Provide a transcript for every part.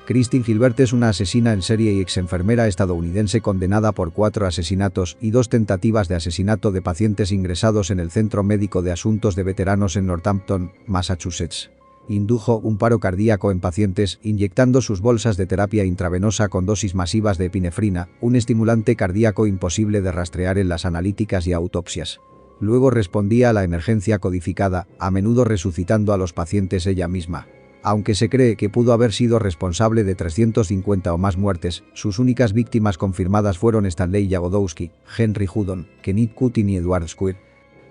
Christine Gilbert es una asesina en serie y exenfermera estadounidense condenada por 4 asesinatos y 2 tentativas de asesinato de pacientes ingresados en el Centro Médico de Asuntos de Veteranos en Northampton, Massachusetts. Indujo un paro cardíaco en pacientes inyectando sus bolsas de terapia intravenosa con dosis masivas de epinefrina, un estimulante cardíaco imposible de rastrear en las analíticas y autopsias. Luego respondía a la emergencia codificada, a menudo resucitando a los pacientes ella misma. Aunque se cree que pudo haber sido responsable de 350 o más muertes, sus únicas víctimas confirmadas fueron Stanley Jagodowski, Henry Hudon, Kenneth Cutin y Edward Squire.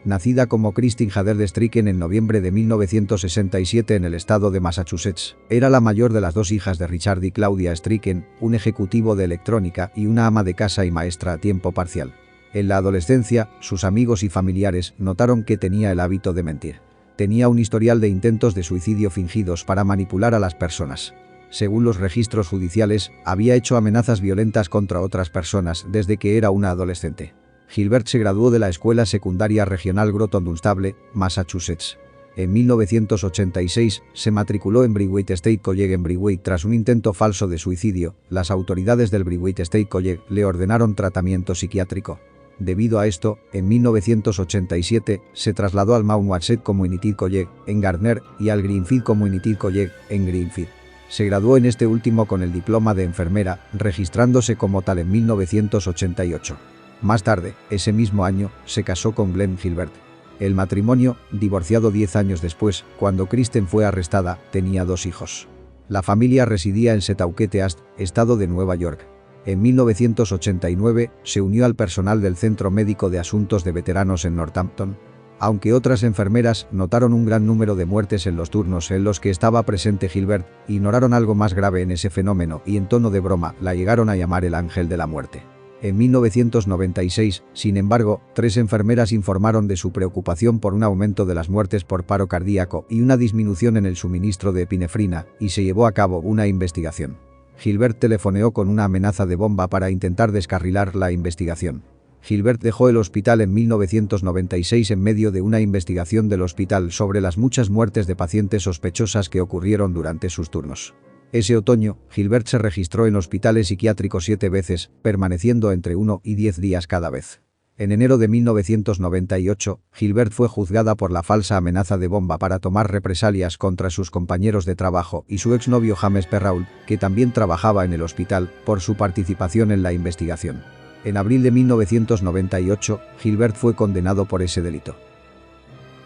Nacida como Christine Hadderd Stricken en noviembre de 1967 en el estado de Massachusetts, era la mayor de las 2 hijas de Richard y Claudia Stricken, un ejecutivo de electrónica y una ama de casa y maestra a tiempo parcial. En la adolescencia, sus amigos y familiares notaron que tenía el hábito de mentir. Tenía un historial de intentos de suicidio fingidos para manipular a las personas. Según los registros judiciales, había hecho amenazas violentas contra otras personas desde que era una adolescente. Gilbert se graduó de la Escuela Secundaria Regional Groton-Dunstable, Massachusetts. En 1986, se matriculó en Brighwaite State College en Brighwaite tras un intento falso de suicidio. Las autoridades del Brighwaite State College le ordenaron tratamiento psiquiátrico. Debido a esto, en 1987, se trasladó al Mount Washett Community College, en Gardner, y al Greenfield Community College, en Greenfield. Se graduó en este último con el diploma de enfermera, registrándose como tal en 1988. Más tarde, ese mismo año, se casó con Glenn Gilbert. El matrimonio, divorciado 10 años después, cuando Kristen fue arrestada, tenía 2 hijos. La familia residía en Setauket East, estado de Nueva York. En 1989, se unió al personal del Centro Médico de Asuntos de Veteranos en Northampton. Aunque otras enfermeras notaron un gran número de muertes en los turnos en los que estaba presente Gilbert, ignoraron algo más grave en ese fenómeno y en tono de broma la llegaron a llamar el ángel de la muerte. En 1996, sin embargo, 3 enfermeras informaron de su preocupación por un aumento de las muertes por paro cardíaco y una disminución en el suministro de epinefrina, y se llevó a cabo una investigación. Gilbert telefoneó con una amenaza de bomba para intentar descarrilar la investigación. Gilbert dejó el hospital en 1996 en medio de una investigación del hospital sobre las muchas muertes de pacientes sospechosas que ocurrieron durante sus turnos. Ese otoño, Gilbert se registró en hospitales psiquiátricos 7 veces, permaneciendo entre 1 y 10 días cada vez. En enero de 1998, Gilbert fue juzgada por la falsa amenaza de bomba para tomar represalias contra sus compañeros de trabajo y su exnovio James Perrault, que también trabajaba en el hospital, por su participación en la investigación. En abril de 1998, Gilbert fue condenado por ese delito.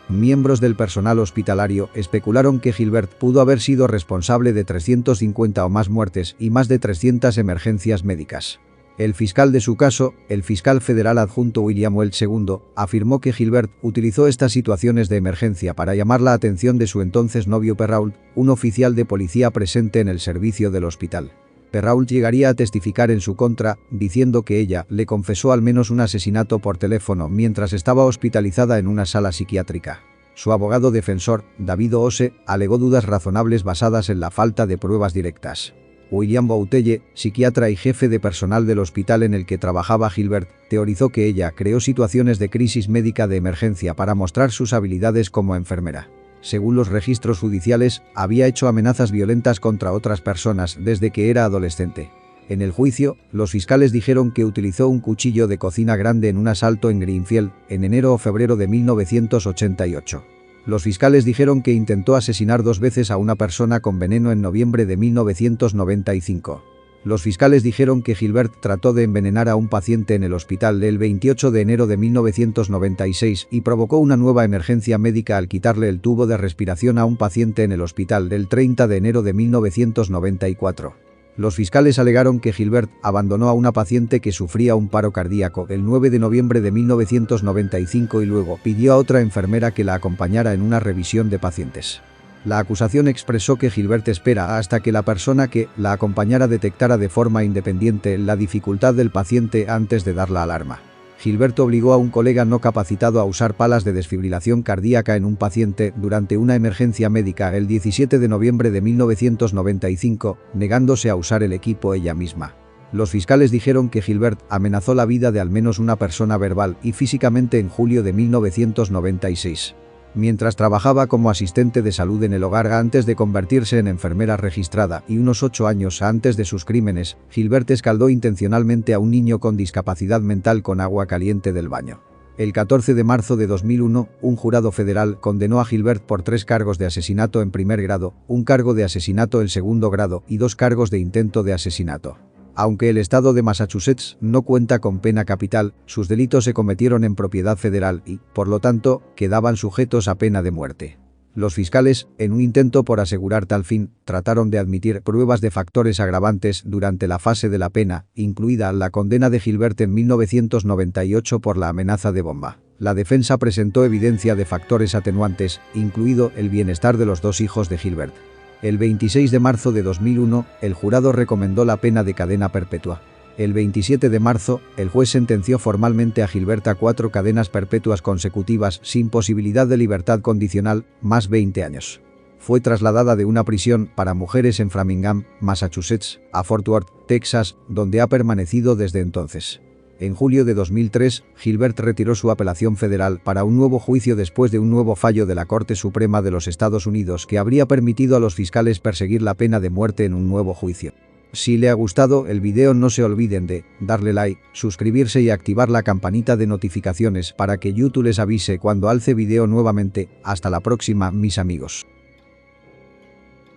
Miembros del personal hospitalario especularon que Gilbert pudo haber sido responsable de 350 o más muertes y más de 300 emergencias médicas. El fiscal de su caso, el fiscal federal adjunto William Welch II, afirmó que Gilbert utilizó estas situaciones de emergencia para llamar la atención de su entonces novio Perrault, un oficial de policía presente en el servicio del hospital. Perrault llegaría a testificar en su contra, diciendo que ella le confesó al menos un asesinato por teléfono mientras estaba hospitalizada en una sala psiquiátrica. Su abogado defensor, David Ose, alegó dudas razonables basadas en la falta de pruebas directas. William Boutelle, psiquiatra y jefe de personal del hospital en el que trabajaba Gilbert, teorizó que ella creó situaciones de crisis médica de emergencia para mostrar sus habilidades como enfermera. Según los registros judiciales, había hecho amenazas violentas contra otras personas desde que era adolescente. En el juicio, los fiscales dijeron que utilizó un cuchillo de cocina grande en un asalto en Greenfield, en enero o febrero de 1988. Los fiscales dijeron que intentó asesinar 2 veces a una persona con veneno en noviembre de 1995. Los fiscales dijeron que Gilbert trató de envenenar a un paciente en el hospital el 28 de enero de 1996 y provocó una nueva emergencia médica al quitarle el tubo de respiración a un paciente en el hospital el 30 de enero de 1994. Los fiscales alegaron que Gilbert abandonó a una paciente que sufría un paro cardíaco el 9 de noviembre de 1995 y luego pidió a otra enfermera que la acompañara en una revisión de pacientes. La acusación expresó que Gilbert espera hasta que la persona que la acompañara detectara de forma independiente la dificultad del paciente antes de dar la alarma. Gilbert obligó a un colega no capacitado a usar palas de desfibrilación cardíaca en un paciente durante una emergencia médica el 17 de noviembre de 1995, negándose a usar el equipo ella misma. Los fiscales dijeron que Gilbert amenazó la vida de al menos una persona verbal y físicamente en julio de 1996. Mientras trabajaba como asistente de salud en el hogar antes de convertirse en enfermera registrada y unos 8 años antes de sus crímenes, Gilbert escaldó intencionalmente a un niño con discapacidad mental con agua caliente del baño. El 14 de marzo de 2001, un jurado federal condenó a Gilbert por 3 cargos de asesinato en primer grado, un cargo de asesinato en segundo grado y 2 cargos de intento de asesinato. Aunque el estado de Massachusetts no cuenta con pena capital, sus delitos se cometieron en propiedad federal y, por lo tanto, quedaban sujetos a pena de muerte. Los fiscales, en un intento por asegurar tal fin, trataron de admitir pruebas de factores agravantes durante la fase de la pena, incluida la condena de Gilbert en 1998 por la amenaza de bomba. La defensa presentó evidencia de factores atenuantes, incluido el bienestar de los 2 hijos de Gilbert. El 26 de marzo de 2001, el jurado recomendó la pena de cadena perpetua. El 27 de marzo, el juez sentenció formalmente a Gilbert a 4 cadenas perpetuas consecutivas sin posibilidad de libertad condicional, más 20 años. Fue trasladada de una prisión para mujeres en Framingham, Massachusetts, a Fort Worth, Texas, donde ha permanecido desde entonces. En julio de 2003, Gilbert retiró su apelación federal para un nuevo juicio después de un nuevo fallo de la Corte Suprema de los Estados Unidos que habría permitido a los fiscales perseguir la pena de muerte en un nuevo juicio. Si le ha gustado el video, no se olviden de darle like, suscribirse y activar la campanita de notificaciones para que YouTube les avise cuando alce video nuevamente. Hasta la próxima, mis amigos.